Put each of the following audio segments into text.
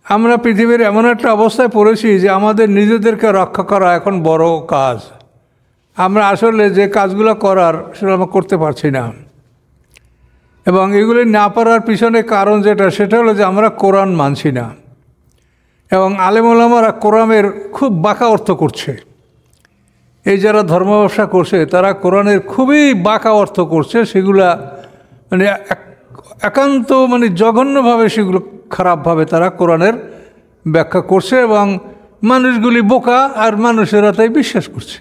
আমরা পৃথিবীর এমন একটা অবস্থায় পড়েছি যে আমাদের নিজেদেরকে রক্ষা করা এখন বড় কাজ। আমরা আসলে যে কাজগুলো করার সেটা আমরা করতে পারছি না, এবং এগুলি না পারার পিছনে কারণ সেটা হলো যে আমরা কোরআন মানছি না, এবং আলেম ওলামারা কোরআনের খুব বাঁকা অর্থ করছে। এই যারা ধর্ম ব্যবসা করছে তারা কোরআনের খুবই বাঁকা অর্থ করছে, সেগুলা মানে একান্ত মানে জঘন্যভাবে সেগুলো খারাপভাবে তারা কোরআনের ব্যাখ্যা করছে, এবং মানুষগুলি বোকা আর মানুষেরা তাই বিশ্বাস করছে।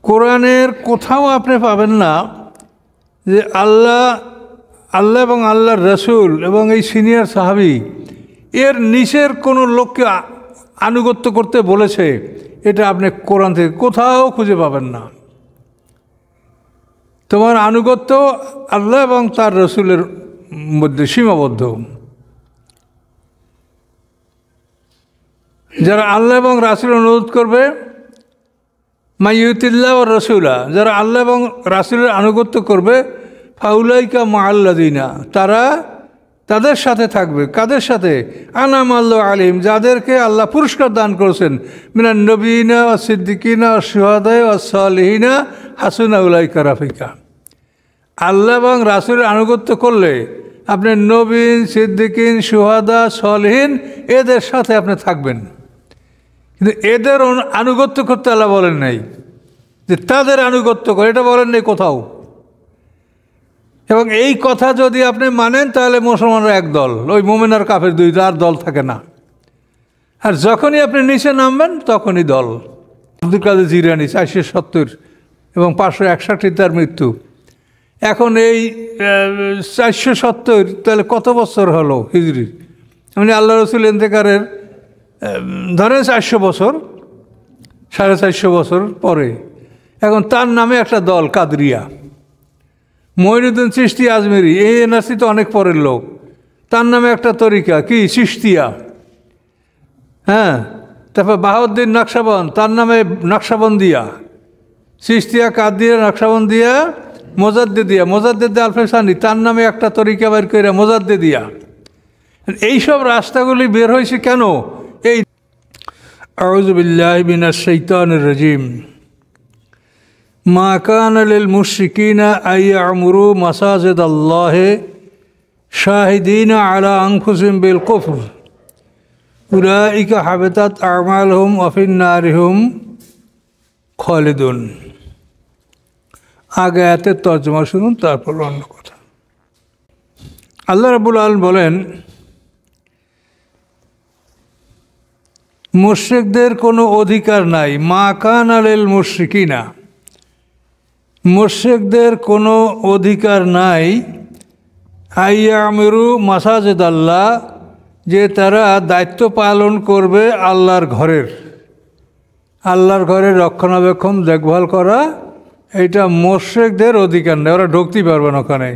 কোরআনের কোথাও আপনি পাবেন না যে আল্লাহ এবং আল্লাহর রসুল এবং এই সিনিয়র সাহাবী এর নিচের কোনো লোককে আনুগত্য করতে বলেছে, এটা আপনি কোরআন থেকে কোথাও খুঁজে পাবেন না। তোমার আনুগত্য আল্লাহ এবং তার রসুলের মধ্যে সীমাবদ্ধ। যারা আল্লাহ এবং রাসূল অনুরোধ করবে, মাইয়ুতিল্লাহ ও রসুলা, যারা আল্লাহ এবং রাসূলের আনুগত্য করবে, ফাউলাইকা মাআল্লাযিনা, তারা তাদের সাথে থাকবে। কাদের সাথে? আনামাল্লাহু আলাইহিম, যাদেরকে আল্লাহ পুরস্কার দান করেছেন, মিনান নবিয়িনা ওয়াস সিদ্দিকিনা ওয়াস শুহাদা ওয়াস সালিহিনা হাসুনা উলাইকা রাফিকা। আল্লাহ এবং রাসূলের আনুগত্য করলে আপনি নবীন, সিদ্দিকিন, শুহাদা, সালিহিন এদের সাথে আপনি থাকবেন। কিন্তু এদের আনুগত্য করতে আল্লাহ বলেন নাই যে তাদের আনুগত্য করে, এটা বলেন নাই কোথাও। এবং এই কথা যদি আপনি মানেন তাহলে মুসলমানরা এক দল, ওই মুমিন আর কাফের দুই দল থাকে না। আর যখনই আপনি নিচে নামবেন তখনই দল। আব্দুল কাদের জিলানী 470 এবং 561 তার মৃত্যু। এখন এই 470 তাহলে কত বছর হলো হিজরি? মানে আল্লাহ রসুল ইন্তেকারের ধরেন 400 বছর, 450 বছর পরে এখন তার নামে একটা দল কাদরিয়া। মঈনুদ্দিন চিশতি আজমেরি, এই এনআরসি তো অনেক পরের লোক, তার নামে একটা তরিকা কি চিশতিয়া। হ্যাঁ, তারপর বাহাউদ্দিন নকশবন্দ, তার নামে নকশবন্দিয়া। চিশতিয়া, কাদিয়া, নকশবন্দিয়া, মোজাদ্দেদিয়া আলফেসানি, তার নামে একটা তরিকা বের করে মোজাদ্দেদিয়া। এইসব রাস্তাগুলি বের হয়েছে কেন? এই আউযু বিল্লাহি মিনাশ শাইতানির রাজিম। মা কানা লিল মুশরিকিনা আইয়ামুরু মাসাজিদাল্লাহি শাহিদিনা আলা আনফুসিহিম বিল কুফর উলাইকা হাবিতাত আমালুহুম ওয়া ফিন নারিহুম খালিদুন। আগে আয়াতের তর্জমা শুনুন, তারপর অন্য কথা। আল্লাহ রাব্বুল আলামিন বলেন, মুশরিকদের কোনো অধিকার নাই। মা কানা লিল মুশরিকিনা, মুশরিকদের কোনো অধিকার নাই আইয়ামিরু মাসাজিদাল্লাহ, যে তারা দায়িত্ব পালন করবে আল্লাহর ঘরের রক্ষণাবেক্ষণ দেখভাল করা, এটা মুশরিকদের অধিকার নেই, ওরা ঢুকতেই পারবে না ওখানে।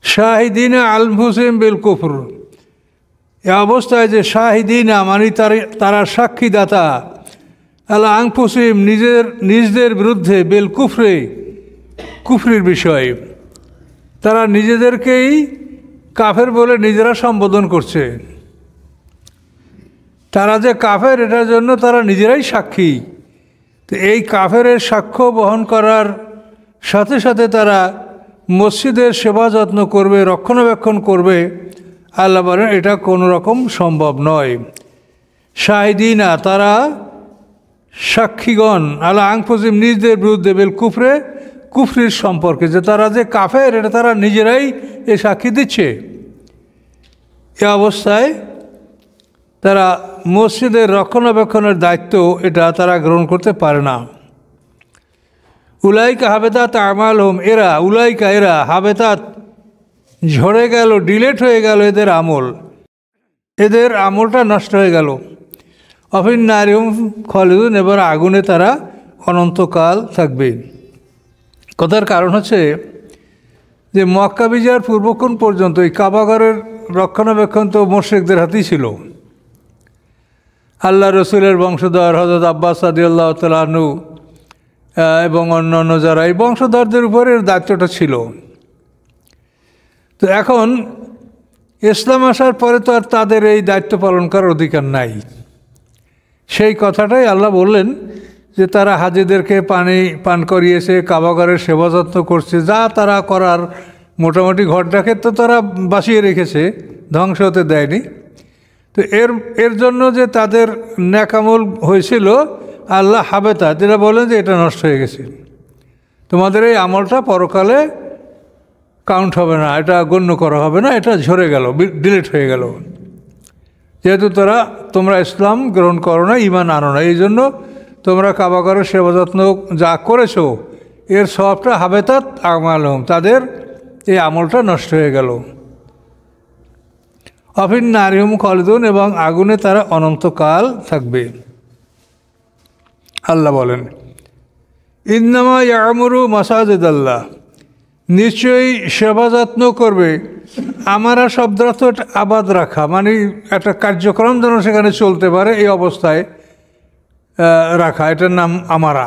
শাহিদিনা আনফুসিহিম বিল কুফর, এ অবস্থায় যে শাহিদিনা মানে তারা সাক্ষীদাতা, আলা আনফুসিহিম নিজদের বিরুদ্ধে, বিল কুফরির বিষয়, তারা নিজেদেরকেই কাফের বলে নিজেরা সম্বোধন করছে। তারা যে কাফের এটার জন্য তারা নিজেরাই সাক্ষী। তো এই কাফেরের সাক্ষ্য বহন করার সাথে সাথে তারা মসজিদের সেবা যত্ন করবে, রক্ষণাবেক্ষণ করবে, আল্লাহ বলেন এটা কোনো রকম সম্ভব নয়। শাহিদিনা, তারা সাক্ষীগণ, আলা আনফুসিহিম নিজেদের বিরুদ্ধে, বিল কুফরির সম্পর্কে, যে তারা যে কাফের এটা তারা নিজেরাই এ সাক্ষী দিচ্ছে। এ অবস্থায় তারা মসজিদের রক্ষণাবেক্ষণের দায়িত্ব এটা তারা গ্রহণ করতে পারে না। উলাইকা হাবেতাত আমালহুম, এরা হাবেতাত, ঝরে গেল, ডিলেট হয়ে গেল এদের আমলটা নষ্ট হয়ে গেল। অফিন নারিহুম খালিদুন, এবার আগুনে তারা অনন্তকাল থাকবে। কথার কারণ হচ্ছে যে মক্কা বিজয়ের পূর্বক্ষণ পর্যন্ত এই কাবাঘরের রক্ষণাবেক্ষণ তো মুশরিকদের হাতেই ছিল। আল্লাহ রসুলের বংশধর হযরত আব্বাস রাদিয়াল্লাহু তাআলা আনহু এবং অন্যান্য যারা এই বংশধরদের উপরে দায়িত্বটা ছিল। তো এখন ইসলাম আসার পরে তো আর তাদের এই দায়িত্ব পালন করার অধিকার নাই। সেই কথাটাই আল্লাহ বললেন যে তারা হাজিদেরকে পানি পান করিয়েছে, কাবাঘরের সেবা যত্ন করছে, যা তারা করার মোটামুটি ঘরটাকে তো তারা বাঁচিয়ে রেখেছে, ধ্বংস হতে দেয়নি। তো এর জন্য যে তাদের ন্যাকামল হয়েছিল, আল্লাহ হাবেতা, যেটা বলেন যে এটা নষ্ট হয়ে গেছে, তোমাদের এই আমলটা পরকালে কাউন্ট হবে না, এটা গণ্য করা হবে না, এটা ঝরে গেল, ডিলিট হয়ে গেল। যেহেতু তোমরা ইসলাম গ্রহণ করো না, ঈমান আনো না, এই জন্য তোমরা কাবাঘরের সেবা যত্ন যা করেছো এর সবটা হাবেতাত আমালহুম, তাদের এই আমলটা নষ্ট হয়ে গেল। অফিন নারিহুম খালিদুন, এবং আগুনে তারা অনন্তকাল থাকবে। আল্লাহ বলেন ইন্নামা ইয়ামুরু মাসাজিদাল্লাহ, নিশ্চয়ই সেবা যত্ন করবে। আমারা শব্দার্থ আবাদ রাখা, মানে একটা কার্যক্রম যেন সেখানে চলতে পারে এই অবস্থায় রাখা, এটার নাম আমারা।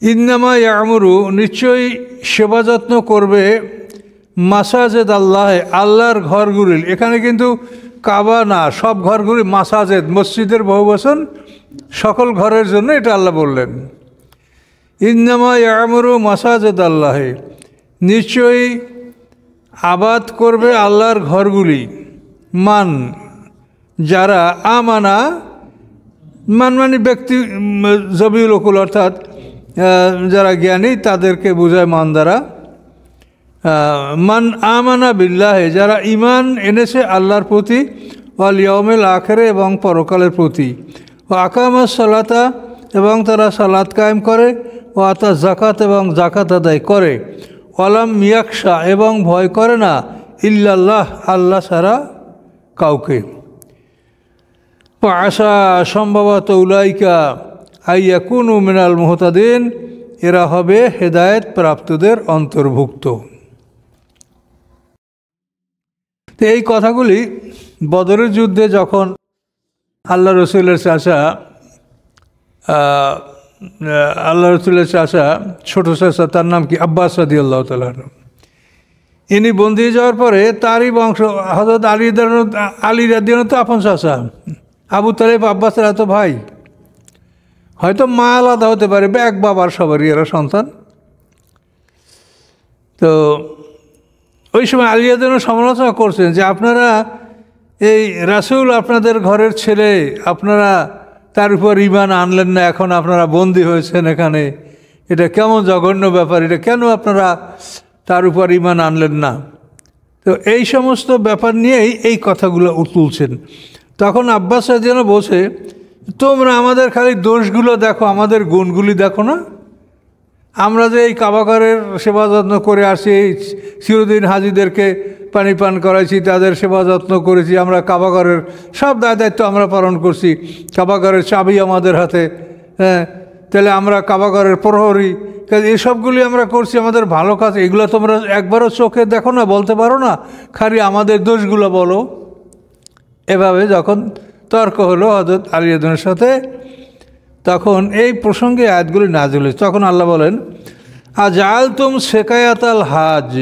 ইন্নামা ইয়ামুরু, নিশ্চয়ই সেবা যত্ন করবে মাসাজেদ আল্লাহ, আল্লাহর ঘরগুলি। এখানে কিন্তু কাবা না, সব ঘরগুলি মাসাজেদ, মসজিদের বহুবচন, সকল ঘরের জন্য এটা আল্লাহ বললেন। ইন্নামা ইয়ামুরু মাসাজেদ আল্লাহ, নিশ্চয়ই আবাদ করবে আল্লাহর ঘরগুলি। মান, যারা আমানা, মানে ব্যক্তি জবিউল উকুল, অর্থাৎ যারা জ্ঞানী তাদেরকে বোঝায় মান দ্বারা। মান আমানা বিল্লাহে, যারা ঈমান এনেছে আল্লাহর প্রতি, ওয়াল ইয়াউমিল আখিরে, এবং পরকালের প্রতি। ও আকামাস সালাতা, এবং তারা সালাত কায়েম করে। ও আতা জাকাত, এবং জাকাত আদায় করে। ওয়ালাম মিয়াকশা, এবং ভয় করে না ইল্লাল্লাহ, আল্লাহ ছাড়া কাউকে। আশা, সম্ভবত উলাইকা আইয়াকুনু মিনাল মুহতাদিন, এরা হবে হেদায়েত প্রাপ্তদের অন্তর্ভুক্ত। তো এই কথাগুলি বদরের যুদ্ধে যখন আল্লাহ রসুলের চাচা ছোট চাচা, তার নাম কি আব্বাস রাদিয়াল্লাহু তাআলা, ইনি বন্দী যাওয়ার পরে তারই বংশ হযরত আলী রাদিয়াল্লাহু তো আপন চাচা, আবু তালেব আব্বাসের এত ভাই, হয়তো মা আলাদা হতে পারে, এক বাবার সবারই এরা সন্তান। তো ওই সময় আলী রাদিয়াল্লাহু সমালোচনা করছেন যে আপনারা এই রাসূল আপনাদের ঘরের ছেলে, আপনারা তার উপর ঈমান আনলেন না, এখন আপনারা বন্দী হয়েছেন এখানে, এটা কেমন জঘন্য ব্যাপার, এটা কেন আপনারা তার উপর ঈমান আনলেন না? তো এই সমস্ত ব্যাপার নিয়েই এই কথাগুলো তুলছেন। তখন আব্বাস যেন বলছে, তোমরা আমাদের খালি দোষগুলো দেখো, আমাদের গুণগুলি দেখো না। আমরা যে এই কাবাঘরের সেবা যত্ন করে আসি, চিরদিন হাজিদেরকে পানি পান করাইছি, তাদের সেবা যত্ন করেছি, আমরা কাবাঘরের সব দায়িত্ব আমরা পালন করছি, কাবাঘরের চাবি আমাদের হাতে, হ্যাঁ, তাহলে আমরা কাবাঘরের প্রহরী, এসবগুলি আমরা করছি, আমাদের ভালো কাজ, এগুলো তোমরা একবারও চোখে দেখো না, বলতে পারো না, খালি আমাদের দোষগুলো বলো। এভাবে যখন তর্ক হলো হযরত আলী রাদিয়াল্লাহুর সাথে, তখন এই প্রসঙ্গে আয়াতগুলি নাযিল হয়েছে। তখন আল্লাহ বলেন আজআলতুম সিকায়াতাল হাজ,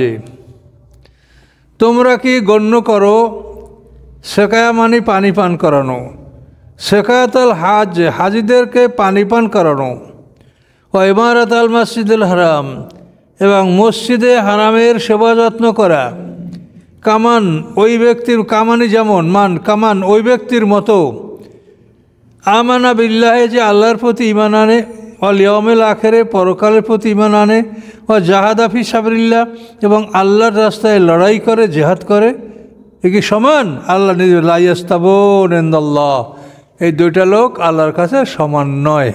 তোমরা কি গণ্য করো, সেকায়া মানে পানি পান করানো, সেকায়াতাল হাজ, হাজিদেরকে পানি পান করানো, ও ইমারাত আল মসজিদুল হারাম, এবং মসজিদে হারামের সেবা যত্ন করা, কামান, ওই ব্যক্তির, কামানি যেমন, মান কামান, ওই ব্যক্তির মতো, আমানা বিল্লাহে, যে আল্লাহর প্রতি ঈমান আনে, ওয়াল ইয়াউমিল আখিরে, পরকালের প্রতি ঈমান আনে, ও জাহাদা ফি সাবিলিল্লাহ, এবং আল্লাহর রাস্তায় লড়াই করে, জিহাদ করে। এ কি সমান? আল্লাহ নিজে লা ইয়াস্তাবুন ইনদাল্লাহ, এই দুইটা লোক আল্লাহর কাছে সমান নয়।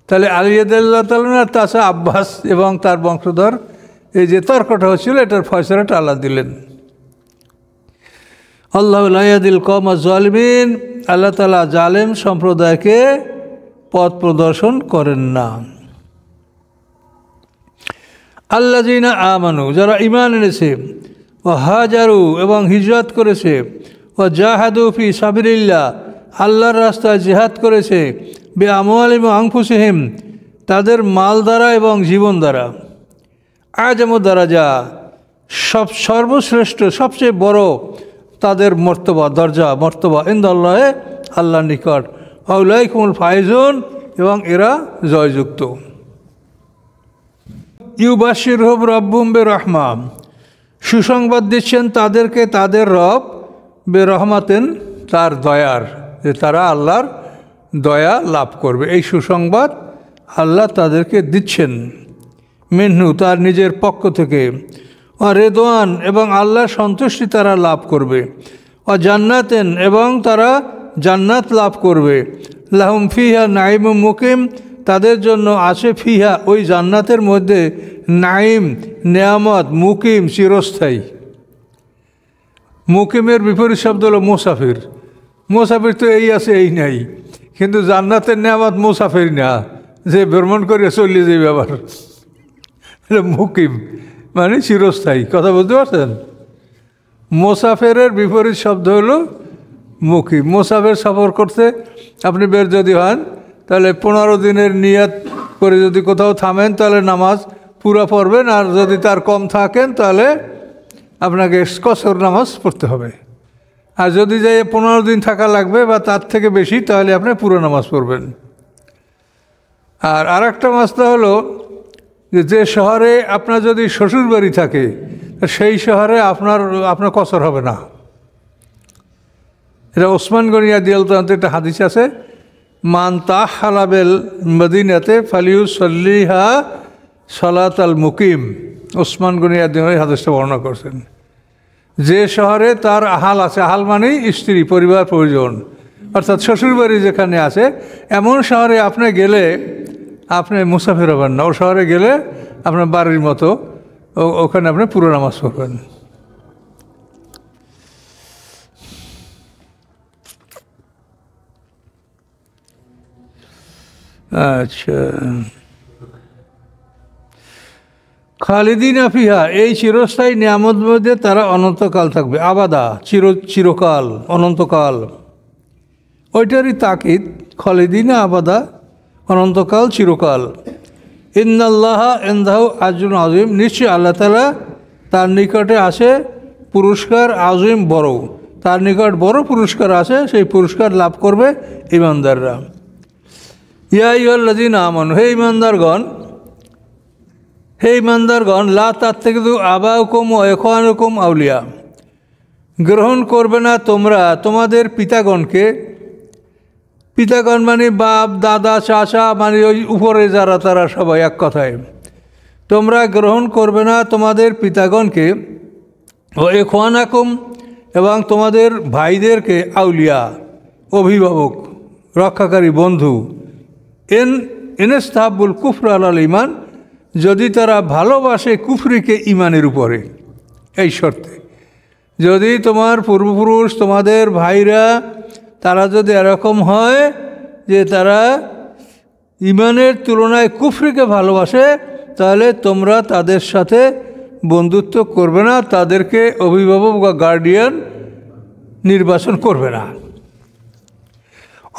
তাহলে আলী রাদিয়াল্লাহু তাআলা চাচা আব্বাস এবং তার বংশধর, এই যে তর্কটা হচ্ছিল, এটার ফয়সালাটা আল্লাহ দিলেন। আল্লাহু লা ইয়াহদিল কওমাজ জালিমিন, আল্লাহ তাআলা জালেম সম্প্রদায়কে পথ প্রদর্শন করেন না। আল্লাযীনা আমানু, যারা ঈমান এনেছে, ও হাজারু, এবং হিজরত করেছে, ও জাহাদু ফি সাবিলিল্লাহ, আল্লাহর রাস্তায় জিহাদ করেছে, বে আমওয়ালিহিম ওয়া আনফুসিহিম, তাদের মাল দ্বারা এবং জীবন দ্বারা। আজমু দারাজা, সর্বশ্রেষ্ঠ সবচেয়ে বড় তাদের মর্তবা দরজা মর্তবা ইনদাল্লাহে আল্লাহর নিকট আউলাইকুমুল ফাইজুন এবং এরা জয়যুক্ত। ইউবাশিরহুম রব্বুহুম বিরহমা সুসংবাদ দিচ্ছেন তাদেরকে তাদের রব বিরহমাতেন তার দয়ার, যে তারা আল্লাহর দয়া লাভ করবে। এই সুসংবাদ আল্লাহ তাদেরকে দিচ্ছেন মিনহু তার নিজের পক্ষ থেকে, রেদওয়ান এবং আল্লাহর সন্তুষ্টি তারা লাভ করবে, জান্নাতেন এবং তারা জান্নাত লাভ করবে, লাহুম ফিহা নাইমুম মুকিম তাদের জন্য আছে ফিহা ওই জান্নাতের মধ্যে নাইম নেয়ামত মুকিম চিরস্থায়ী। মুকিমের বিপরীত শব্দ হলো মুসাফির। মুসাফির তো এই আছে এই নাই, কিন্তু জান্নাতের নেয়ামত মুসাফির না, যে ভ্রমণ করে চলে যাবে আবার, মুকিম মানে চিরস্থায়ী। কথা বুঝতে পারছেন? মুসাফিরের বিপরীত শব্দ হলো মুকিম। মুসাফির সফর করতে আপনি বের যদি হন তাহলে 15 দিনের নিয়ত করে যদি কোথাও থামেন তাহলে নামাজ পুরা পড়বেন, আর যদি তার কম থাকেন তাহলে আপনাকে কসর নামাজ পড়তে হবে। আর যদি যাই 15 দিন থাকা লাগবে বা তার থেকে বেশি তাহলে আপনি পুরো নামাজ পড়বেন। আর আরেকটা মাসলা হলো যে শহরে আপনার যদি শ্বশুর বাড়ি থাকে সেই শহরে আপনার কসর হবে না। এটা ওসমান গনি রাদিয়াল্লাহু আনহু একটা হাদিস আছে, মান তাহালা বিল মদিনাতে ফালিউসাল্লিহা সালাতাল মুকিম। ওসমান গনি রাদিয়াল্লাহু আনহু হাদিসটা বর্ণনা করছেন। যে শহরে তার আহাল আছে, আহাল মানেই স্ত্রী পরিবার পরিজন, অর্থাৎ শ্বশুরবাড়ি যেখানে আছে এমন শহরে আপনি গেলে আপনি মুসাফির হবেন না। ও শহরে গেলে আপনার বাড়ির মতো ওখানে আপনি পুরো নামাজ পড়বেন। আচ্ছা, খালিদিনা ফিহা এই চিরস্থায়ী নিয়ামত মধ্যে তারা অনন্তকাল থাকবে। আবাদা চিরকাল অনন্তকাল, ওইটারই তাকিদ খালিদিনা আবাদা অনন্তকাল চিরকাল। ইন্নাল্লাহা ইনদাহু আজরুন আযীম নিশ্চয় আল্লাহ তাআলা তার নিকটে আছে পুরস্কার আযীম বড়, তার নিকট বড় পুরস্কার আছে, সেই পুরস্কার লাভ করবে ঈমানদাররা। ইয়া আইয়ুহাল্লাযীনা আমানু হে ঈমানদারগণ লা তাত্তাখিযু আবাআকুম ওয়া ইখওয়ানাকুম আউলিয়া গ্রহণ করবে না তোমরা তোমাদের পিতাগণকে, পিতাগণ মানে বাপ দাদা চাচা মানে ওই উপরে যারা তারা সবাই এক কথায়, তোমরা গ্রহণ করবে না তোমাদের পিতাগণকে, ও ইখওয়ানাকুম এবং তোমাদের ভাইদেরকে আউলিয়া অভিভাবক রক্ষাকারী বন্ধু, ইনস্তাহাব্বুল কুফর আলাল ঈমান যদি তারা ভালোবাসে কুফরিকে ঈমানের উপরে। এই শর্তে যদি তোমার পূর্বপুরুষ তোমাদের ভাইরা তারা যদি এরকম হয় যে তারা ঈমানের তুলনায় কুফরিকে ভালোবাসে, তাহলে তোমরা তাদের সাথে বন্ধুত্ব করবে না, তাদেরকে অভিভাবক বা গার্ডিয়ান নির্বাচন করবে না।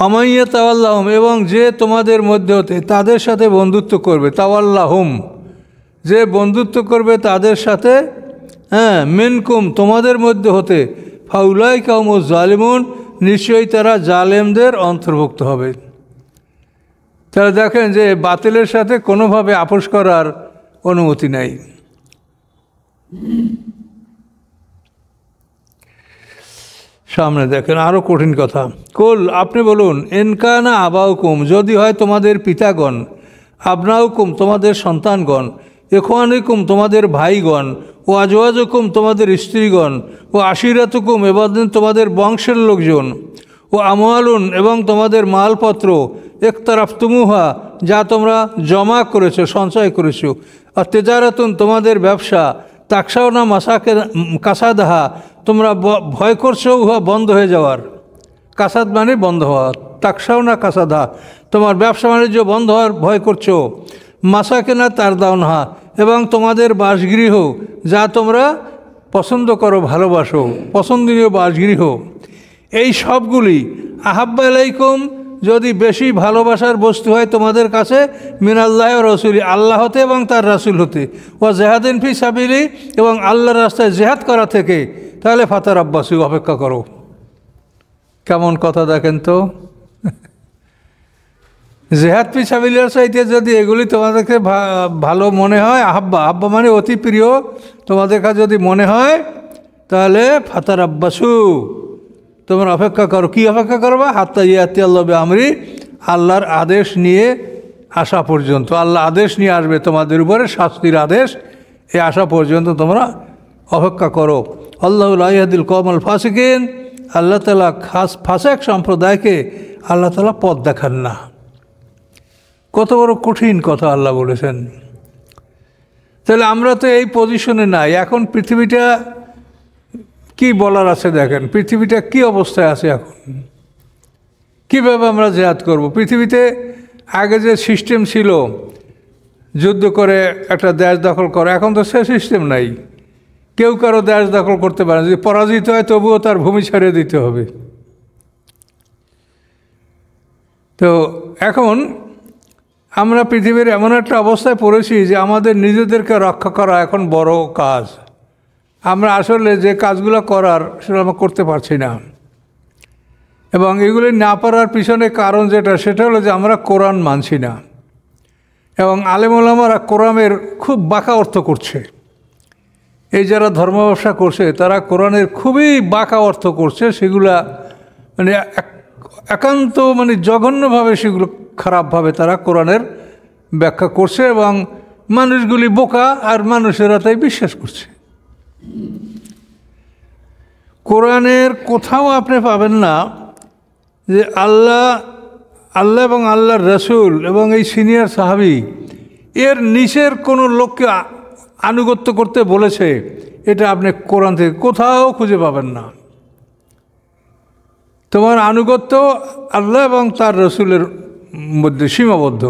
আমাইয়া তাওয়াল্লাহুম এবং যে তোমাদের মধ্যে হতে তাদের সাথে বন্ধুত্ব করবে, তাওয়াল্লাহুম যে বন্ধুত্ব করবে তাদের সাথে, মিনকুম তোমাদের মধ্যে হতে, ফাউলাইকা হুমুজ জালিমুন নিশ্চয়ই তারা জালেমদের অন্তর্ভুক্ত হবে। তারা দেখেন যে বাতিলের সাথে কোনোভাবে আপোষ করার অনুমতি নাই। সামনে দেখেন আরও কঠিন কথা। কুল আপনি বলুন, ইনকানা আবাউকুম যদি হয় তোমাদের পিতাগণ, আবনাউকুম তোমাদের সন্তানগণ, ইখওয়ানুকুম তোমাদের ভাইগণ, ও আজওয়াজুকুম তোমাদের স্ত্রীগণ, ও আশিরাতুকুম এবং তোমাদের বংশের লোকজন, ও আমওয়ালুন এবং তোমাদের মালপত্র, ইকতারাফতুমুহা যা তোমরা জমা করেছো সঞ্চয় করেছো, আর তেজারাতুন তোমাদের ব্যবসা, তাকসাওনা মাসাকে কাসাদাহা তোমরা ভয় করছো উহা বন্ধ হয়ে যাওয়ার, কাসাদ মানে বন্ধ হওয়া, তাকসাওনা কাসাদাহা তোমার ব্যবসা বাণিজ্য বন্ধ হওয়ার ভয় করছো, মাসাকেনা তারদাউনহা এবং তোমাদের বাসগৃহ যা তোমরা পছন্দ করো ভালোবাসো পছন্দনীয় বাসগৃহ, এই সবগুলি আহাব্বা আলাইকুম যদি বেশি ভালোবাসার বস্তু হয় তোমাদের কাছে মিনাল্লাহ ও রসুলি, আল্লাহ হতে এবং তার রাসূল হতে, ও জেহাদিন ফি সাবিলি, এবং আল্লাহর রাস্তায় জেহাদ করা থেকে, তাহলে ফাতার আব্বাসু, অপেক্ষা করো। কেমন কথা দেখেন তো। জেহাদ ফি সাবিলির চাইতে যদি এগুলি তোমাদেরকে ভালো মনে হয়, আব্বা মানে অতি প্রিয়, তোমাদের কাছে যদি মনে হয়, তাহলে ফাতার আব্বাসু, তোমরা অপেক্ষা করো। কি অপেক্ষা করবা? হাত্তা ইয়াতি আল্লাহ আমরি, আল্লাহর আদেশ নিয়ে আসা পর্যন্ত। আল্লাহ আদেশ নিয়ে আসবে তোমাদের উপরে, শাস্তির আদেশ, এই আসা পর্যন্ত তোমরা অপেক্ষা করো। আল্লাহু লা ইয়াহদিল কওমাল ফাসিকিন, আল্লাহ তাআলা খাস ফাসেক সম্প্রদায়কে আল্লাহ তাআলা পথ দেখান না। কত বড় কঠিন কথা আল্লাহ বলেছেন। তাহলে আমরা তো এই পজিশনে নাই। এখন পৃথিবীটা কি বলার আছে দেখেন, পৃথিবীটা কি অবস্থায় আছে এখন, কীভাবে আমরা জেহাদ করব। পৃথিবীতে আগে যে সিস্টেম ছিল যুদ্ধ করে একটা দেশ দখল করা, এখন তো সে সিস্টেম নাই। কেউ কারো দেশ দখল করতে পারে না, যদি পরাজিত হয় তবুও তার ভূমি ছাড়িয়ে দিতে হবে। তো এখন আমরা পৃথিবীর এমন একটা অবস্থায় পড়েছি যে আমাদের নিজেদেরকে রক্ষা করা এখন বড় কাজ। আমরা আসলে যে কাজগুলো করার সেটা আমরা করতে পারছি না, এবং এগুলি না পারার পিছনে কারণ সেটা হলো যে আমরা কোরআন মানছি না, এবং আলেম ওলামারা কোরআনের খুব বাঁকা অর্থ করছে। এই যারা ধর্ম ব্যবসা করছে তারা কোরআনের খুবই বাঁকা অর্থ করছে, সেগুলা মানে একান্ত মানে জঘন্যভাবে, সেগুলো খারাপভাবে তারা কোরআনের ব্যাখ্যা করছে, এবং মানুষগুলি বোকা আর মানুষেরা তাই বিশ্বাস করছে। কোরআনের কোথাও আপনি পাবেন না যে আল্লাহ এবং আল্লাহর রসুল এবং এই সিনিয়র সাহাবী এর নিচের কোনো লোককে আনুগত্য করতে বলেছে, এটা আপনি কোরআন থেকে কোথাও খুঁজে পাবেন না। তোমার আনুগত্য আল্লাহ এবং তার রসুলের মধ্যে সীমাবদ্ধ।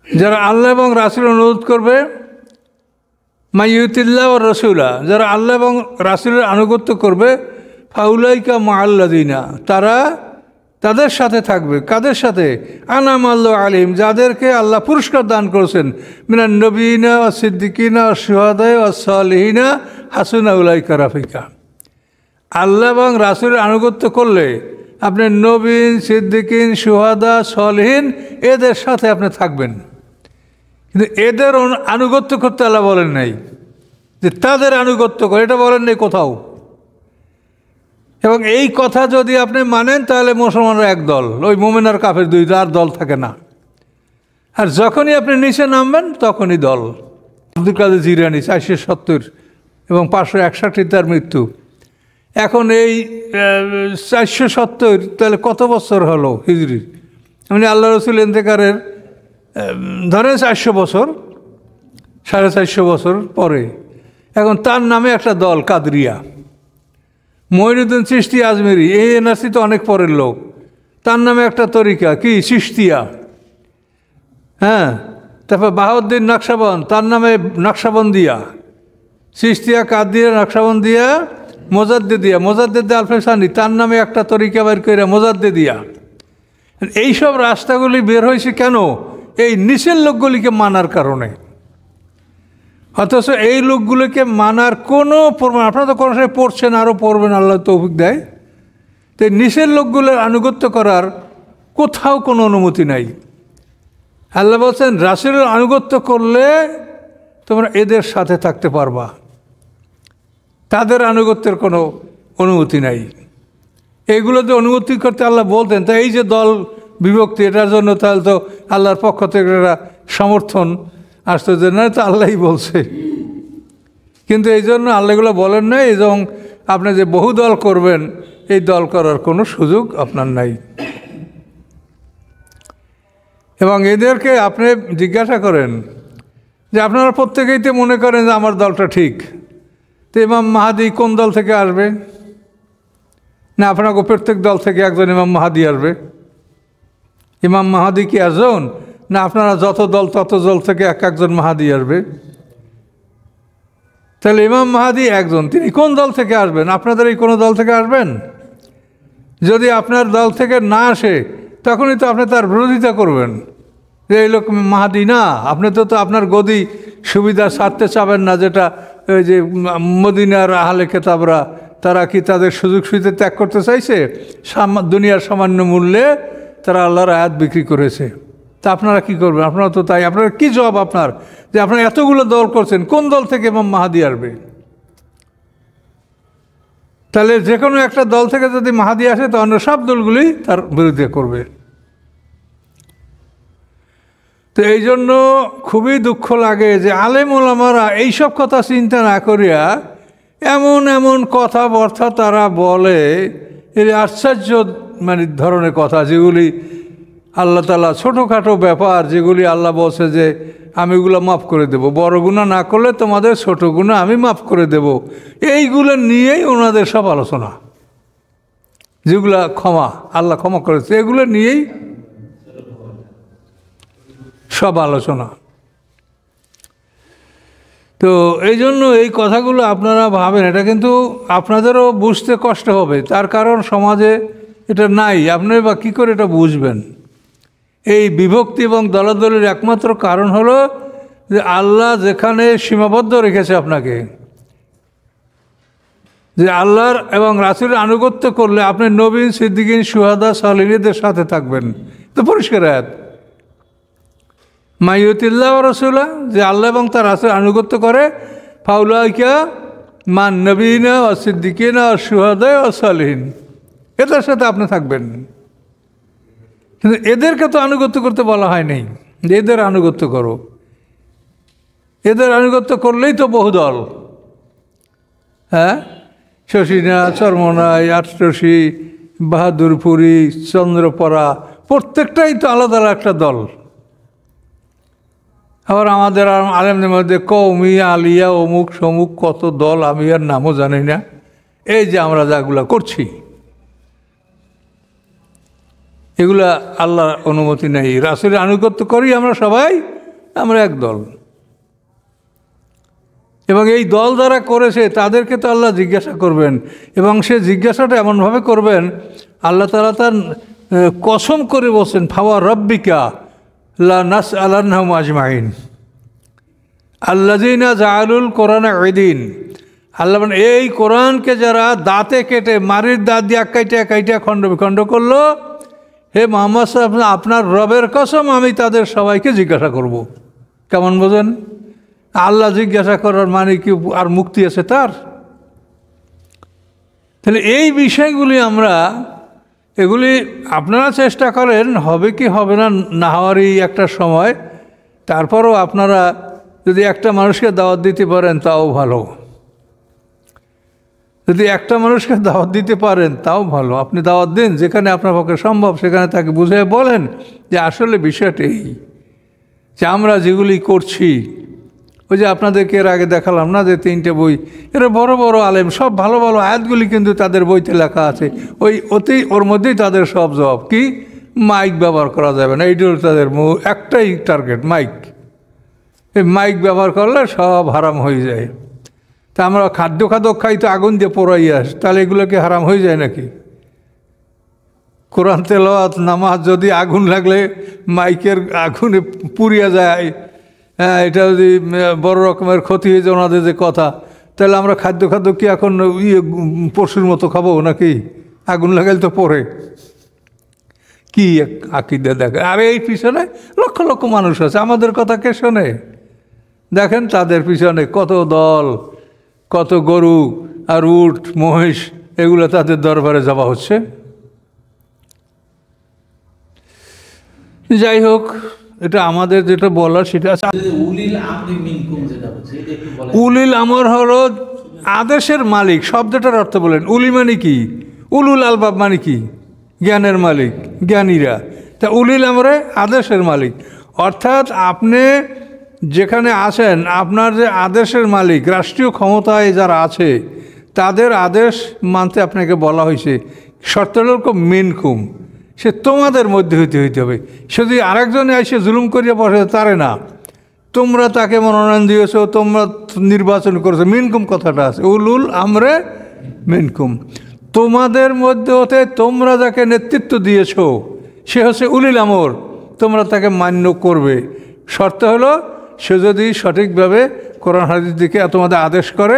যারা আল্লাহ এবং রাসূল অনুরোধ করবে, মাইয়ুতিল্লাহ ও রসুলা, যারা আল্লাহ এবং রাসূলের আনুগত্য করবে, ফাউলাইকা মাআল্লাযিনা, তারা তাদের সাথে থাকবে। কাদের সাথে? আনামাল্লাহু আলাইহিম, যাদেরকে আল্লাহ পুরস্কার দান করেছেন, মিনান নবিয়িনা ওয়াস সিদ্দিকিনা ওয়াস শুহাদা ওয়াস সালিহিনা হাসুনা উলাইকা রাফিকা। আল্লাহ এবং রাসূলের আনুগত্য করলে আপনি নবীন, সিদ্দিকিন, শুহাদা, সালিহিন এদের সাথে আপনি থাকবেন। কিন্তু এদের আনুগত্য করতে আল্লাহ বলেন নাই যে তাদের আনুগত্য করে, এটা বলেন নাই কোথাও। এবং এই কথা যদি আপনি মানেন তাহলে মুসলমানরা এক দল, ওই মুমিন আর কাফের দুই দল থাকে না। আর যখনই আপনি নিচে নামবেন তখনই দল। আব্দুল কাদের জিলানী 470 এবং 561 তার মৃত্যু। এখন এই 470 তাহলে কত বছর হলো হিজরি? মানে আল্লাহ রসুল ইন্তেকারের ধরেন 400 বছর, 450 বছর পরে এখন তার নামে একটা দল কাদরিয়া, মঈনুদ্দিন চিশতি আজমেরি, এই এনআরসি তো অনেক পরের লোক, তার নামে একটা তরিকা কি চিশতিয়া। হ্যাঁ, তারপর বাহাউদ্দিন নকশবন্দ, তার নামে নকশবন্দিয়া, চিশতিয়া, কাদিয়া, নকশবন্দিয়া, মোজাদ্দেদিয়া আলফেসানি, তার নামে একটা তরিকা বের করে মোজাদ্দেদিয়া। এইসব রাস্তাগুলি বের হয়েছে কেন? এই নিচের লোকগুলিকে মানার কারণে। অথচ এই লোকগুলোকে মানার কোনো প্রমাণ, আপনারা তো কোনো সময় পড়ছেন, আরও পড়বেন, আল্লাহ তৌফিক দেয়। তো নিচের লোকগুলোর আনুগত্য করার কোথাও কোনো অনুমতি নাই। আল্লাহ বলছেন রাসূলের আনুগত্য করলে তোমরা এদের সাথে থাকতে পারবা, তাদের আনুগত্যের কোনো অনুমতি নাই। এইগুলোতে অনুমতি করতে আল্লাহ বলতেন। তাই এই যে দল বিভক্তি, এটার জন্য তাহলে তো আল্লাহর পক্ষ থেকে একটা সমর্থন আসতো যে না, তো আল্লাহই বলছে। কিন্তু এই জন্য আল্লাহ এগুলো বলেন নাই, এবং আপনি যে বহু দল করবেন, এই দল করার কোনো সুযোগ আপনার নাই। এবং এদেরকে আপনি জিজ্ঞাসা করেন যে আপনারা প্রত্যেকেই তো মনে করেন যে আমার দলটা ঠিক, তো ইমাম মাহাদি কোন দল থেকে আসবে? না, আপনাকে প্রত্যেক দল থেকে একজন ইমাম মাহাদি আসবে? ইমাম মাহাদি কি একজন? না, আপনারা যত দল তত দল থেকে একজন মাহাদি আসবে। তাহলে ইমাম মাহাদি একজন, তিনি কোন দল থেকে আসবেন? আপনাদের এই কোনো দল থেকে আসবেন? যদি আপনার দল থেকে না আসে তখনই তো আপনি তার বিরোধিতা করবেন যে এই লোক মাহাদি না। আপনি তো আপনার গদি সুবিধা ছাড়তে চাবেন না, যেটা ওই যে মদিনার আহলে কেতাবরা তারা কি তাদের সুযোগ সুবিধা ত্যাগ করতে চাইছে? দুনিয়ার সামান্য মূল্যে তারা আল্লাহর আয়াত বিক্রি করেছে। তা আপনারা কি করবেন? আপনারা তো তাই। আপনারা কি জবাব আপনার যে আপনারা এতগুলো দল করছেন? কোন দল থেকে ইমাম মাহাদি আসবে? তাহলে যে কোনো একটা দল থেকে যদি মাহাদি আসে তো অন্য সব দলগুলি তার বিরুদ্ধে করবে। তো এই জন্য খুবই দুঃখ লাগে যে আলেম ওলামারা এইসব কথা চিন্তা না করিয়া এমন এমন কথাবার্তা তারা বলে, এই আশ্চর্য ধরনের কথা, যেগুলি আল্লাহ তাআলা ছোটোখাটো ব্যাপার, যেগুলি আল্লাহ বলছে যে আমি এগুলো মাফ করে দেব, বড় গুনাহ না করলে তোমাদের ছোট গুনাহ আমি মাফ করে দেব। এইগুলো নিয়েই ওনাদের সব আলোচনা, যেগুলা ক্ষমা আল্লাহ ক্ষমা করেছে, এগুলো নিয়েই সব আলোচনা। তো এই জন্য এই কথাগুলো আপনারা ভাবেন, এটা কিন্তু আপনাদেরও বুঝতে কষ্ট হবে। তার কারণ সমাজে এটা নাই, আপনি বা কী করে এটা বুঝবেন? এই বিভক্তি এবং দলাদলের একমাত্র কারণ হলো যে আল্লাহ যেখানে সীমাবদ্ধ রেখেছে আপনাকে, যে আল্লাহর এবং রাসূলের আনুগত্য করলে আপনি নবীন, সিদ্দিকিন, শুহাদা, সালিহিনদের সাথে থাকবেন। তো পরিষ্কার আয়াত, মাইয়ুতিল্লাহ ওয়া রাসূলা, যে আল্লাহ এবং তার রাসূল আনুগত্য করে, ফাউলাইকা মান নবীনা ওয়া সিদ্দিকিনা ওয়া শুহাদা ওয়া সালিহিন, এদের সাথে আপনি থাকবেন। কিন্তু এদেরকে তো আনুগত্য করতে বলা হয় নাই যে এদের আনুগত্য করো। এদের আনুগত্য করলেই তো বহুদল, হ্যাঁ, শশীনা, চরমনাই, আটরশি, বাহাদুরপুরি, চন্দ্রপরা, প্রত্যেকটাই তো আলাদা আলাদা একটা দল। আবার আমাদের আলেমদের মধ্যে কওমি, আলিয়া, অমুক সমুক কত দল, আমি আর নামও জানি না। এই যে আমরা যাগুলা করছি, এগুলা আল্লাহর অনুমতি নেই, রাসূলের আনুগত্য করি আমরা সবাই, আমরা এক দল। এবং এই দল যারা করেছে তাদেরকে তো আল্লাহ জিজ্ঞাসা করবেন, এবং সে জিজ্ঞাসাটা এমনভাবে করবেন, আল্লাহ তাআলা তার কসম করে বলছেন, ফাওয়া রব্বিকা লা নাসআলান্নাহুম আজমাইন আল্লাযীনা জাআলুল কোরআনা ঈদিন। আল্লাহ মানে এই কোরআনকে যারা দাঁতে কেটে, মারির দাঁত দিয়ে কাইটা খণ্ড বিখণ্ড করলো, হে মুহাম্মদ সাল্লাল্লাহু আলাইহি ওয়াসাল্লাম, আপনার রবের কসম আমি তাদের সবাইকে জিজ্ঞাসা করব। কেমন বোঝেন? আল্লাহ জিজ্ঞাসা করার মানে কি আর মুক্তি আছে তার? তাহলে এই বিষয়গুলি এগুলি আপনারা চেষ্টা করেন, হবে কি হবে না, না হওয়ারই একটা সময়। তারপরও আপনারা যদি একটা মানুষকে দাওয়াত দিতে পারেন তাও ভালো, যদি একটা মানুষকে দাওয়াত দিতে পারেন তাও ভালো। আপনি দাওয়াত দিন, যেখানে আপনার পক্ষে সম্ভব সেখানে তাকে বুঝিয়ে বলেন যে আসলে বিষয়টা এই, যে আমরা যেগুলি করছি, ওই যে আপনাদেরকে এর আগে দেখালাম না যে 3টে বই, এরা বড় বড় আলেম, সব ভালো ভালো আয়াতগুলি কিন্তু তাদের বইতে লেখা আছে। ওর মধ্যেই তাদের সব জবাব কি, মাইক ব্যবহার করা যাবে না, এইটা তাদের একটাই টার্গেট, মাইক। এই মাইক ব্যবহার করলে সব হারাম হয়ে যায়। তা আমরা খাদ্য খাই তো আগুন দিয়ে পোড়াই আস, তাহলে এগুলোকে হারাম হয়ে যায় নাকি? কোরআন তেলাওয়াত, নামাজ যদি আগুন লাগলে মাইকের আগুনে পুড়িয়া যায়, হ্যাঁ, এটা যদি বড় রকমের ক্ষতি হয়ে যায় ওনাদের যে কথা, তাহলে আমরা খাদ্য কি এখন পশুর মতো খাবো নাকি? আগুন লাগাইলে তো পড়ে কি আকিদা দেখে। আর এই পিছনে লক্ষ লক্ষ মানুষ আছে, আমাদের কথা কে শোনে? দেখেন তাদের পিছনে কত দল, কত গরু আর উট মহিষ, এগুলো তাদের দরবারে যাওয়া হচ্ছে। যাই হোক, এটা আমাদের যেটা বলার সেটা আছে। উলিল আমর হলো আদেশের মালিক, শব্দটার অর্থ বলেন। উলি মানে কি? উলুল আলবাব মানে কি? জ্ঞানের মালিক, জ্ঞানীরা। তা উলিল আমরে আদেশের মালিক, অর্থাৎ আপনি যেখানে আছেন, আপনার যে আদেশের মালিক, রাষ্ট্রীয় ক্ষমতায় যারা আছে তাদের আদেশ মানতে আপনাকে বলা হয়েছে। শর্ত হল মিনকুম, সে তোমাদের মধ্যে হইতে হবে। সে যদি আরেকজনে এসে জুলুম করিয়া বসে তারে না, তোমরা তাকে মনোনয়ন দিয়েছো, তোমরা নির্বাচন করেছো, মিনকুম কথাটা আছে, উলুল আমরে মিনকুম। তোমাদের মধ্যে হতে তোমরা যাকে নেতৃত্ব দিয়েছ সে হচ্ছে উলিল আমর, তোমরা তাকে মান্য করবে। শর্ত হলো সে যদি সঠিকভাবে কোরআন হাদিস দিকে তোমাদের আদেশ করে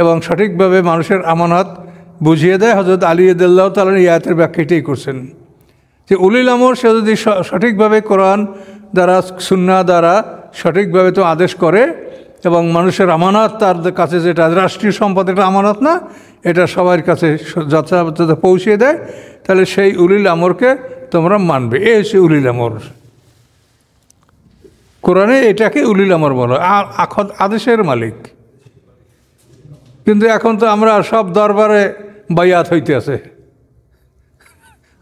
এবং সঠিকভাবে মানুষের আমানত বুঝিয়ে দেয়। হযরত আলী রাদিয়াল্লাহু তাআলা এই আয়াতের ব্যাখ্যা এটাই করছেন যে উলিল আমর সে যদি সঠিকভাবে কোরআন দ্বারা সুন্নাহ দ্বারা সঠিকভাবে তো আদেশ করে এবং মানুষের আমানত তার কাছে, যেটা রাষ্ট্রীয় সম্পদ, এটা আমানত না, এটা সবার কাছে যথাযথ পৌঁছে দেয়, তাহলে সেই উলিল আমরকে তোমরা মানবে। এই হচ্ছে উলিল আমর। কোরআনে এটাকে উলিল আমর বলা, আদেশের মালিক। কিন্তু এখন তো আমরা সব দরবারে বাইয়াত হইতে আছে,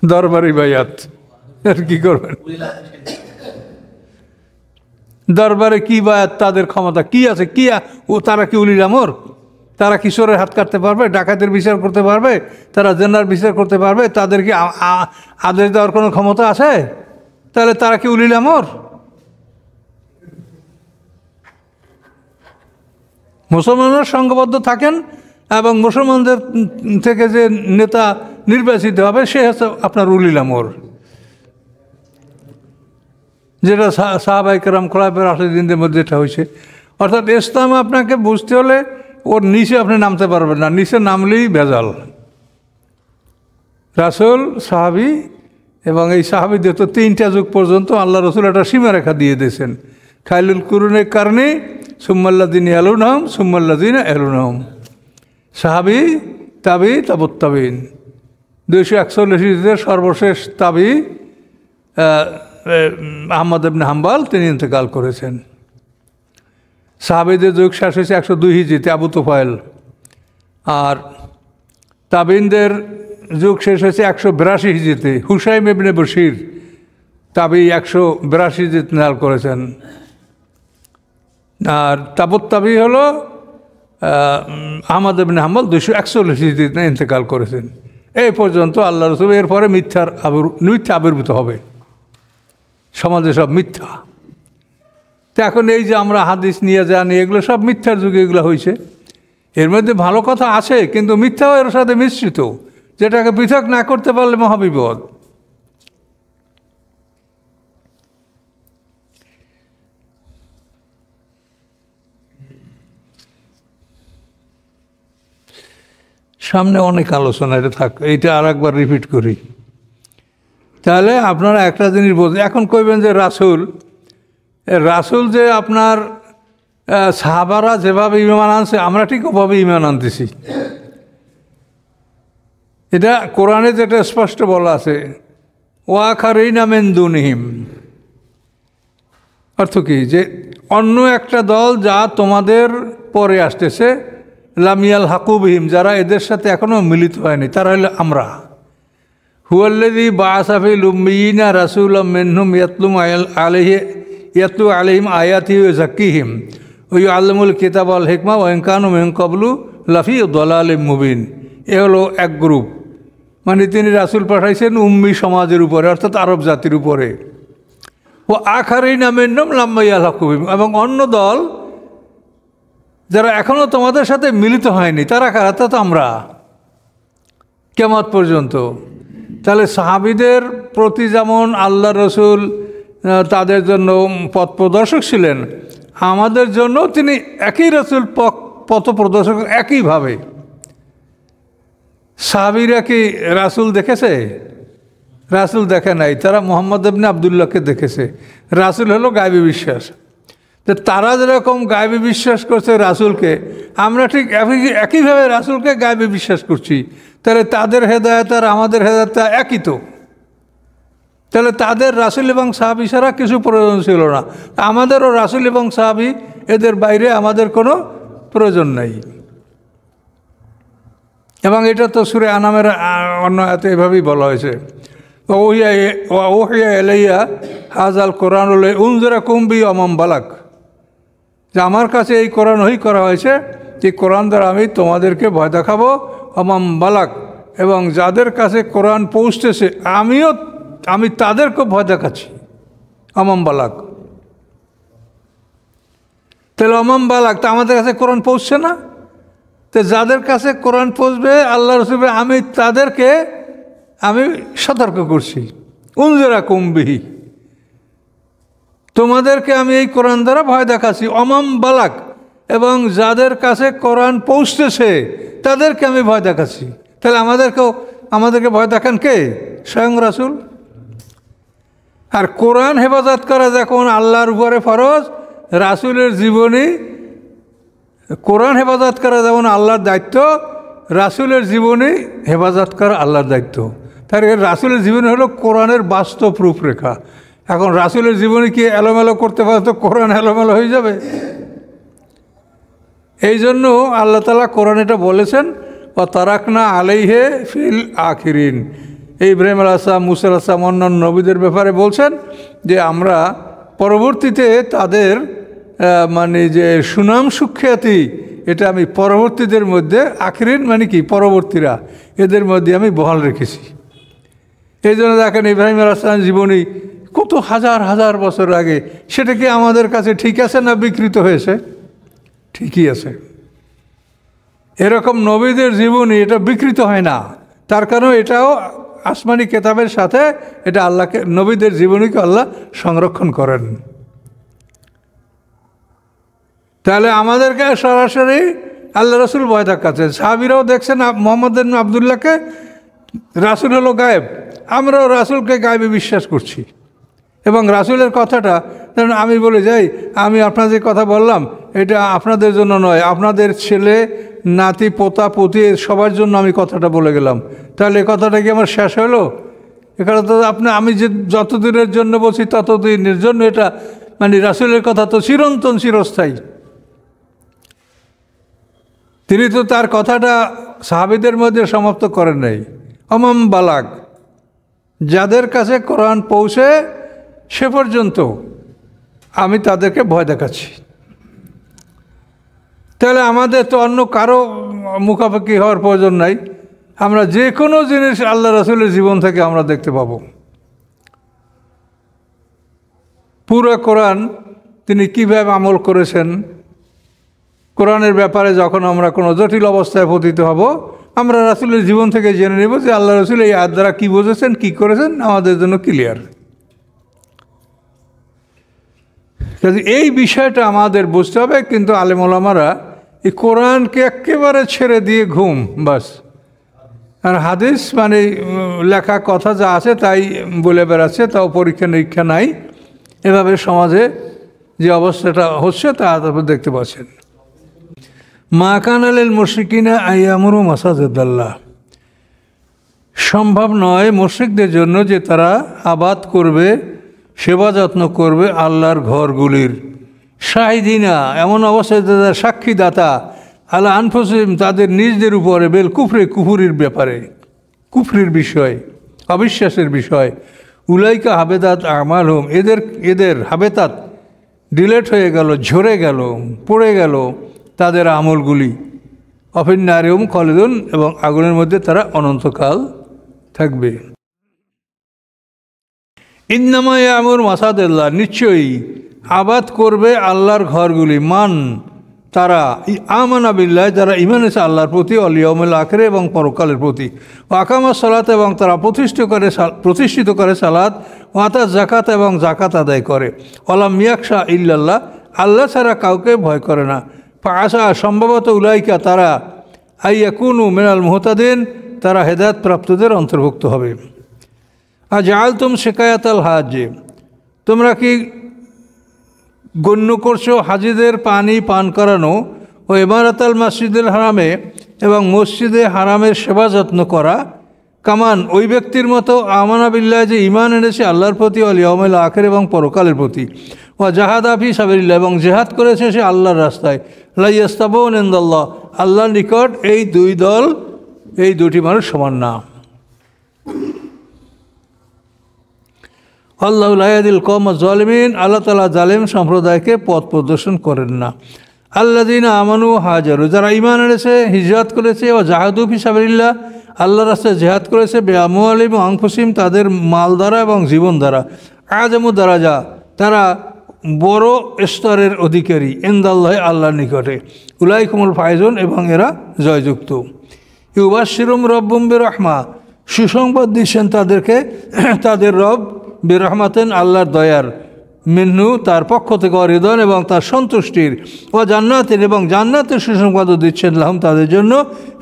দরবারি বাইয়াত, আর কি করবেন? দরবারে কি বায়াত, তাদের ক্ষমতা কি আছে? কি ও তারা কি উলিল আমর? তারা কিশোরের হাত কাটতে পারবে, ডাকাতের বিচার করতে পারবে, তারা জেনার বিচার করতে পারবে? তাদের কি আদেশ দেওয়ার কোনো ক্ষমতা আছে? তাহলে তারা কি উলিল আমর? মুসলমানরা সংঘবদ্ধ থাকেন এবং মুসলমানদের থেকে যে নেতা নির্বাচিত হবে সে হচ্ছে আপনার উলিল আমর, যেটা সাহাবায়ে কেরাম খোলাফায়ে রাশিদিনদের মধ্যে এটা হয়েছে। অর্থাৎ ইসলাম আপনাকে বুঝতে হলে ওর নিচে আপনি নামতে পারবেন না, নিচে নামলেই ভেজাল। রাসূল, সাহাবি এবং এই সাহাবিদের তো 3টা যুগ পর্যন্ত আল্লাহ রসুল একটা সীমারেখা দিয়ে দিয়েছেন। খায়রুল কুরুনে কারনি সুম্মাল্লাযিনা ইয়ালুনহুম সুম্মাল্লাযিনা ইয়ালুনহুম, সাহাবি, তাবি, তাবুত তাবিন। 241 সর্বশেষ তাবি আহমদ ইবনে হাম্বল, তিনি ইন্তেকাল করেছেন। সাহাবীদের যুগ শেষ হয়েছে 102 হিজরিতে, আবু তুফাইল। আর তাবিনদের যুগ শেষ হয়েছে 182 হিজরিতে, হুসাইম ইবনে বশির তাবি 182 হিজরিতে ইন্তেকাল করেছেন। আর তাবুত তাবি হলো আহমদ ইবনে হাম্বল 241 হিজরিতে ইন্তেকাল করেছেন। এই পর্যন্ত আল্লাহ রসুল। এরপরে মিথ্যা আবির্ভূত হবে, সমাজে সব মিথ্যা। তো এখন এই যে আমরা হাদিস নিয়ে জানি, এগুলো সব মিথ্যার যুগে এগুলো হয়েছে। এর মধ্যে ভালো কথা আছে কিন্তু মিথ্যাও এর সাথে মিশ্রিত, যেটাকে পৃথক না করতে পারলে মহাবিপদ। সামনে অনেক আলোচনা, এটা থাক, এইটা আর একবার রিপিট করি। তাহলে আপনারা একটা জিনিস বলছেন, এখন কইবেন যে রাসূল যে আপনার সাহাবারা যেভাবে ঈমান আনছে আমরা ঠিক ওভাবে ঈমান আনতেছি। এটা কোরআনে যেটা স্পষ্ট বলা আছে, ওয়াখারিনা মিন দুনিহিম, অর্থ কি? যে অন্য একটা দল যা তোমাদের পরে আসতেছে, লামিয়াল হাকুবিহিম, যারা এদের সাথে এখনও মিলিত হয়নি, তারা হলো আমরা। হুয়াল্লাযী বাআসা ফিল উম্মিয়িনা রাসূলাম মিনহুম ইয়াতলু আলাইহিম আয়াতিহি ওয়া যাক্কিহিম ওয়া ইউআল্লিমুল কিতাবা ওয়াল হিকমা ওয়া ইন কানু মিন ক্বাবলু লাফি দালালিম মুবিন। এ হলো এক গ্রুপ, মানে তিনি রাসূল পাঠাইছেন উম্মি সমাজের উপরে, অর্থাৎ আরব জাতির উপরে। ও আখারিনা মিনহুম লাম্মা ইয়ালহাকু বিহিম, এবং অন্য দল যারা এখনও তোমাদের সাথে মিলিত হয়নি, তারা কারা? তা তো আমরা, কিয়ামত পর্যন্ত। তাহলে সাহাবীদের প্রতি যেমন আল্লাহ রসুল তাদের জন্য পথ প্রদর্শক ছিলেন, আমাদের জন্য তিনি একই রসুল পথ প্রদর্শক। একইভাবে সাহাবীরা কি রাসূল দেখেছে? রাসূল দেখে নাই, তারা মুহাম্মদ ইবনে আবদুল্লাহকে দেখেছে। রাসূল হলো গায়বী বিশ্বাস। তো তারা যেরকম গায়বী বিশ্বাস করছে রাসূলকে, আমরা ঠিক একইভাবে রাসূলকে গায়বী বিশ্বাস করছি। তাহলে তাদের হেদায়েত আর আমাদের হেদায়েত একই তো। তাহলে তাদের রাসূল এবং সাহাবী ছাড়া কিছু প্রয়োজন ছিল না, আমাদেরও রাসূল এবং সাহাবী, এদের বাইরে আমাদের কোনো প্রয়োজন নাই। এবং এটা তো সূরা আনামের অন্য আয়াতে এভাবেই বলা হয়েছে, ওহিয়া ইলাইয়া হাযাল কোরআন লিউনযিরাকুম বিহি ওয়া মান বালাগ, যে আমার কাছে এই কোরআন ওহী করা হয়েছে, যে কোরআন দ্বারা আমি তোমাদেরকে ভয় দেখাবো, ওয়া মান বালাগ, এবং যাদের কাছে কোরআন পৌঁছতেছে আমি তাদেরকে ভয় দেখাচ্ছি। ওয়া মান বালাগ, তাহলে ওয়া মান বালাগ, তা আমাদের কাছে কোরআন পৌঁছছে না, তো তো যাদের কাছে কোরআন পৌঁছবে আল্লাহ রসুল আমি তাদেরকে আমি সতর্ক করছি, উনজেরা কুম্বিহি, তোমাদেরকে আমি এই কোরআন দ্বারা ভয় দেখাচ্ছি। অমাম বালাক, এবং যাদের কাছে কোরআন পৌঁছতেছে তাদেরকে আমি ভয় দেখাচ্ছি। তাহলে আমাদেরকে ভয় দেখান কে? স্বয়ং রাসূল। আর কোরআন হেফাজত করা যখন আল্লাহর উপরে ফরজ, রাসূলের জীবনী কোরআন হেফাজত করা যেমন আল্লাহর দায়িত্ব, রাসূলের জীবনী হেফাজত করা আল্লাহর দায়িত্ব। তার রাসূলের জীবনী হলো কোরআনের বাস্তব রূপরেখা। এখন রাসূলের জীবনী কি এলোমেলো করতে পারে তো কোরআন এলোমেলো হয়ে যাবে? এই জন্য আল্লাহ তাআলা কোরআন এটা বলেছেন, ও তারাকনা আলাইহে ফিল আখিরিন। ইব্রাহিম আলাইহিস সালাম, মুসা আলাইহিস সালাম, অন্যান্য নবীদের ব্যাপারে বলছেন যে আমরা পরবর্তীতে তাদের মানে যে সুনাম সুখ্যাতি, এটা আমি পরবর্তীদের মধ্যে, আখিরিন মানে কি পরবর্তীরা, এদের মধ্যে আমি বহাল রেখেছি। এই জন্য দেখেন ইব্রাহিম আলাইহিস সালাম জীবনী কত হাজার হাজার বছর আগে, সেটা কি আমাদের কাছে ঠিক আছে না বিকৃত হয়েছে? ঠিকই আছে। এরকম নবীদের জীবনী এটা বিকৃত হয় না, তার কারণ এটাও আসমানি কেতাবের সাথে এটা আল্লাহকে, নবীদের জীবনীকে আল্লাহ সংরক্ষণ করেন। তাহলে আমাদেরকে সরাসরি আল্লাহ রসুল ভয় দেখাচ্ছেন। সাহাবীরাও দেখছেন মোহাম্মদ ইবনে আবদুল্লাহকে, রাসূল হলো গায়েব, আমরাও রাসূলকে গায়েবে বিশ্বাস করছি। এবং রাসূলের কথাটা যেন আমি বলে যাই, আমি আপনাদের কথা বললাম এটা আপনাদের জন্য নয়, আপনাদের ছেলে নাতি পোতা পুতি সবার জন্য আমি কথাটা বলে গেলাম। তাহলে এই কথাটা কি আমার শেষ হলো? এখানে তো আমি যে যতদিনের জন্য বলছি ততদিনের জন্য, এটা মানে রাসূলের কথা তো চিরন্তন চিরস্থায়ী। তিনি তো তার কথাটা সাহাবীদের মধ্যে সমাপ্ত করেন নাই। অমাম বালাগ, যাদের কাছে কোরআন পৌঁছে সে পর্যন্ত আমি তাদেরকে ভয় দেখাচ্ছি। তাহলে আমাদের তো অন্য কারো মুখাপেক্ষি হওয়ার প্রয়োজন নাই, আমরা যে কোনো জিনিস আল্লাহ রাসূলের জীবন থেকে আমরা দেখতে পাব। পুরো কোরআন তিনি কীভাবে আমল করেছেন, কোরআনের ব্যাপারে যখন আমরা কোনো জটিল অবস্থায় পতিত হব, আমরা রাসূলের জীবন থেকে জেনে নেব যে আল্লাহ রাসূল এই আয়াত দ্বারা কী বুঝেছেন, কী করেছেন, আমাদের জন্য ক্লিয়ার। কাজে এই বিষয়টা আমাদের বুঝতে হবে। কিন্তু আলেম ওলামারা এই কোরআনকে একেবারে ছেড়ে দিয়ে ঘুম বাস, আর হাদিস মানে লেখা কথা যা আছে তাই বলে বেড়াচ্ছে, তাও পরীক্ষা নিরীক্ষা নাই। এভাবে সমাজে যে অবস্থাটা হচ্ছে তা তারপর দেখতে পাচ্ছেন। মা কানা লিল মুশরিকিনা আইয়ামুরু মাসাজিদাল্লাহ, সম্ভব নয় মুশরিকদের জন্য যে তারা আবাদ করবে, সেবা যত্ন করবে আল্লাহর ঘরগুলির। শাহিদিনা, এমন অবস্থায় তাদের সাক্ষীদাতা, আলা আনফুসিহিম, তাদের নিজেদের উপরে, বেল কুফরে, কুফুরির ব্যাপারে, কুফরির বিষয়, অবিশ্বাসের বিষয়। উলাইকা হাবেদাত আমালহুম, এদের হাবেতাত ডিলেট হয়ে গেল, ঝরে গেল, পড়ে গেল তাদের আমলগুলি। অফিন্নারিহুম খালিদুন, এবং আগুনের মধ্যে তারা অনন্তকাল থাকবে। ইন্নামা ইয়ামুরু মাসাজিদাল্লাহ, নিশ্চয়ই আবাদ করবে আল্লাহর ঘরগুলি। মান, তারা আমানা বিল্লাহ, যারা ঈমান এনেছে আল্লাহর প্রতি, ওয়াল ইয়াউমিল আখির, এবং পরকালের প্রতি। ওয়াকামাস সালাত, এবং তারা প্রতিষ্ঠিত করে সালাত। ওয়াতা যাকাত, এবং যাকাত আদায় করে। ওয়ালাম ইয়াখশা ইল্লাল্লাহ, আল্লাহ ছাড়া কাউকে ভয় করে না। ফাআসা, সম্ভবত উলাইকা তারা, আইয়াকুনু মিনাল মুহতাদিন, তারা হেদায়েত প্রাপ্তদের অন্তর্ভুক্ত হবে। আজআলতুম শিকায়াতাল হাজ্জে, তোমরা কি গণ্য করছো হাজিদের পানি পান করানো, ও ইমারাতাল মসজিদুল হারামে, এবং মসজিদে হারামের সেবা যত্ন করা, কামান, ওই ব্যক্তির মতো, আমানা বিল্লাহ, যে ঈমান এনেছে আল্লাহর প্রতি, ওয়াল ইয়াউমিল আখির, এবং পরকালের প্রতি। ওয়া জাহাদা ফি সাবিলিল্লাহ, এবং জিহাদ করেছে সে আল্লাহর রাস্তায়। লা ইয়াস্তাবুন ইনদাল্লাহ, আল্লাহর নিকট এই দুই দল, এই দুটি মানুষ সমান না। আল্লাহু লা ইয়াহদিল কওমাজ জালিমিন, আল্লাহ তাআলা জালেম সম্প্রদায়কে পথ প্রদর্শন করেন না। আল্লাযীনা আমানু হাজারু, যারা ঈমান এনেছে, হিজরত করেছে, ও জাহাদু ফি সাবিলিল্লাহ, আল্লাহর রাস্তায় জিহাদ করেছে, বিআমওয়ালিহিম ওয়া আনফুসিহিম, তাদের মাল দ্বারা এবং জীবন দ্বারা। আযমু দারাজা, তারা বড় স্তরের অধিকারী ইনদাল্লাহ আল্লাহর নিকটে। উলাইকুমুল ফায়জুন, এবং এরা জয়যুক্ত। ইউবাশশিরুহুম রব্বুহুম বিরহমা, সুসংবাদ দিচ্ছেন তাদেরকে তাদের রব বিরহমাতেন, আল্লাহর দয়ার, মিন্নু তার পক্ষ থেকে, অরিদন এবং তার সন্তুষ্টির, ও জান্নাতের এবং জান্নাতের সুসংবাদও দিচ্ছেন লাহুম তাদের জন্য,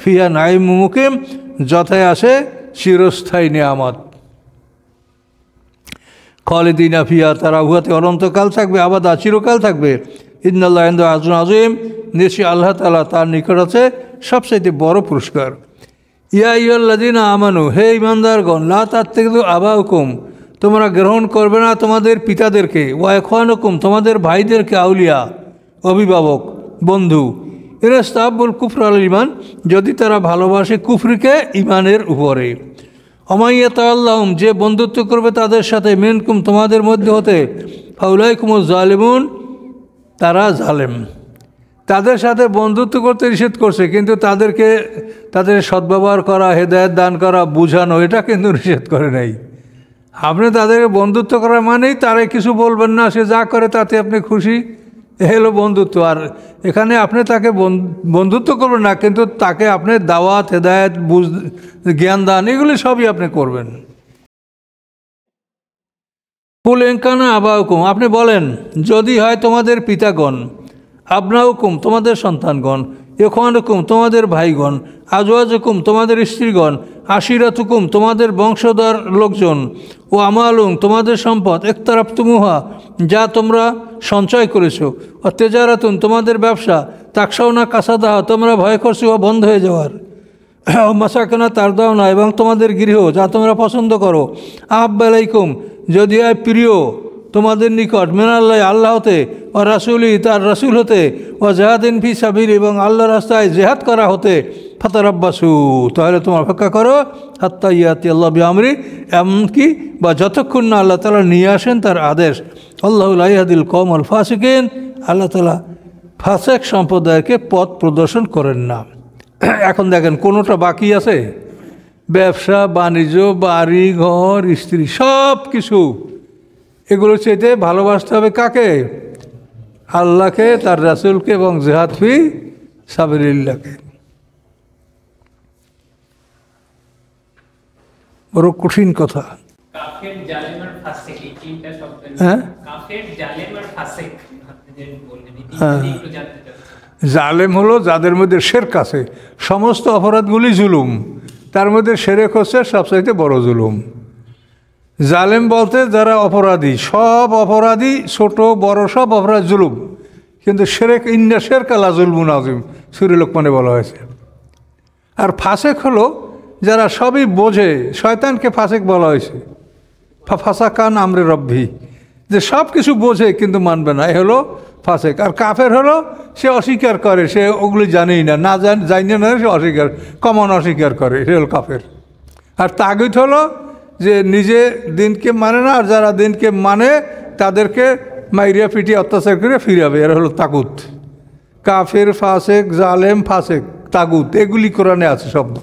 ফিহা নাঈম মুকিম, যথায় আসে চিরস্থায়ী নিয়ামত। খালিদিনা ফিহা, তারা উহাতে অনন্তকাল থাকবে, আবাদা চিরকাল থাকবে। ইন্নাল্লাহ ইনদাহু আজরুন আযীম, নিশ্চয়ই আল্লাহ তাআলা তার নিকট আছে সবচাইতে বড় পুরস্কার। ইয়া আইয়ুহাল্লাযীনা আমানু, হে ঈমানদারগণ, লা তাত্তাখিযু আবাআকুম, তোমরা গ্রহণ করবে না তোমাদের পিতাদেরকে, ওয়া ইখওয়ানুকুম, তোমাদের ভাইদেরকে, আউলিয়া অভিভাবক বন্ধু, ইস্তাহাব্বুল কুফর আলাল ঈমান, যদি তারা ভালোবাসে কুফরিকে ঈমানের উপরে। অমাইয়াতাল্লাহুম, যে বন্ধুত্ব করবে তাদের সাথে, মিনকুম তোমাদের মধ্যে হতে, ফাউলাইকুমুজ জালিমুন, তারা জালেম। তাদের সাথে বন্ধুত্ব করতে নিষেধ করছে, কিন্তু তাদেরকে তাদের সদ্ব্যবহার করা, হেদায়েত দান করা, বুঝানো, এটা কিন্তু নিষেধ করে নাই। আপনি তাদেরকে বন্ধুত্ব করা মানেই তারাই কিছু বলবেন না, সে যা করে তাতে আপনি খুশি, এ হলো বন্ধুত্ব। আর এখানে আপনি তাকে বন্ধুত্ব করবেন না, কিন্তু তাকে আপনি দাওয়াত, হেদায়েত, জ্ঞান দান, এগুলি সবই আপনি করবেন। কুল ইন কানা আবাউকুম, আপনি বলেন যদি হয় তোমাদের পিতাগণ, আবনাউকুম তোমাদের সন্তানগণ, ইখওয়ানুকুম তোমাদের ভাইগণ, আজওয়াজুকুম তোমাদের স্ত্রীগণ, আশিরাতুকুম তোমাদের বংশধর লোকজন, ও আমালুম তোমাদের সম্পদ, ইকতারাফতুমুহা যা তোমরা সঞ্চয় করেছো, ও তেজারাতুন তোমাদের ব্যবসা, তাকশাউনা কাসাদাহা তোমরা ভয় করছো ও বন্ধ হয়ে যাওয়ার, ও মাসাকিনা তারদাউনা এবং তোমাদের গৃহ যা তোমরা পছন্দ করো, আহাব্বা ইলাইকুম যদি হয় প্রিয় তোমাদের নিকট, মিনাল্লাহ আল্লাহ হতে, ও রাসূলি তার রাসূল হতে, ও জিহাদিন ফি সাবিল এবং আল্লাহর রাস্তায় জিহাদ করা হতে, ফাতারাব্বাসু তাহলে তোমরা অপেক্ষা করো, হাত্তা ইয়াতি আল্লাহ বিআমরি, এমনকি বা যতক্ষণ না আল্লাহ তাআলা নিয়ে আসেন তার আদেশ। আল্লাহু লা ইয়াহদিল কওমাল ফাসিকিন, আল্লাহ তাআলা ফাসেক সম্প্রদায়কে পথ প্রদর্শন করেন না। এখন দেখেন কোনোটা বাকি আছে? ব্যবসা বাণিজ্য, বাড়ি ঘর, স্ত্রী, সব কিছু এগুলো চাইতে ভালোবাসতে হবে কাকে? আল্লাহকে, তার রাসূলকে এবং জিহাদ ফি সাবিলিল্লাহকে। বড় কঠিন কথা। কাফের, জালেম আর ফাসিক, এই তিনটা শব্দ। হ্যাঁ, কাফের, জালেম আর ফাসিক আপনি যে বললেন, এই তিনটা একটু জানতে চাচ্ছি। জালেম হলো যাদের মধ্যে শিরক আছে, সমস্ত অপরাধগুলি জুলুম, তার মধ্যে শিরক হচ্ছে সবচাইতে বড় জুলুম। জালেম বলতে যারা অপরাধী, সব অপরাধী, ছোট বড় সব অপরাধ জুলুম, কিন্তু শিরক, ইন্না শিরকা লা যুলমুন আযীম সূরা লোকমানে বলা হয়েছে। আর ফাসেক হলো যারা সবই বোঝে, শয়তানকে ফাসেক বলা হয়েছে, ফাসাকান আমরে রব্বি, যে সব কিছু বোঝে কিন্তু মানবে না, এ হলো ফাসেক। আর কাফের হলো সে অস্বীকার করে, সে ওগুলি জানেই না, না জানে না, সে অস্বীকার, কমন অস্বীকার করে, সে হলো কাফের। আর তাগুত হলো যে নিজে দিনকে মানে না, আর যারা দিনকে মানে তাদেরকে মাইরিয়া পিটিয়ে অত্যাচার করে ফিরাবে, এরা হলো তাগুত। কাফের, ফাসেক, জালেম, ফাসেক, তাগুত, এগুলি কোরআনে আছে শব্দ।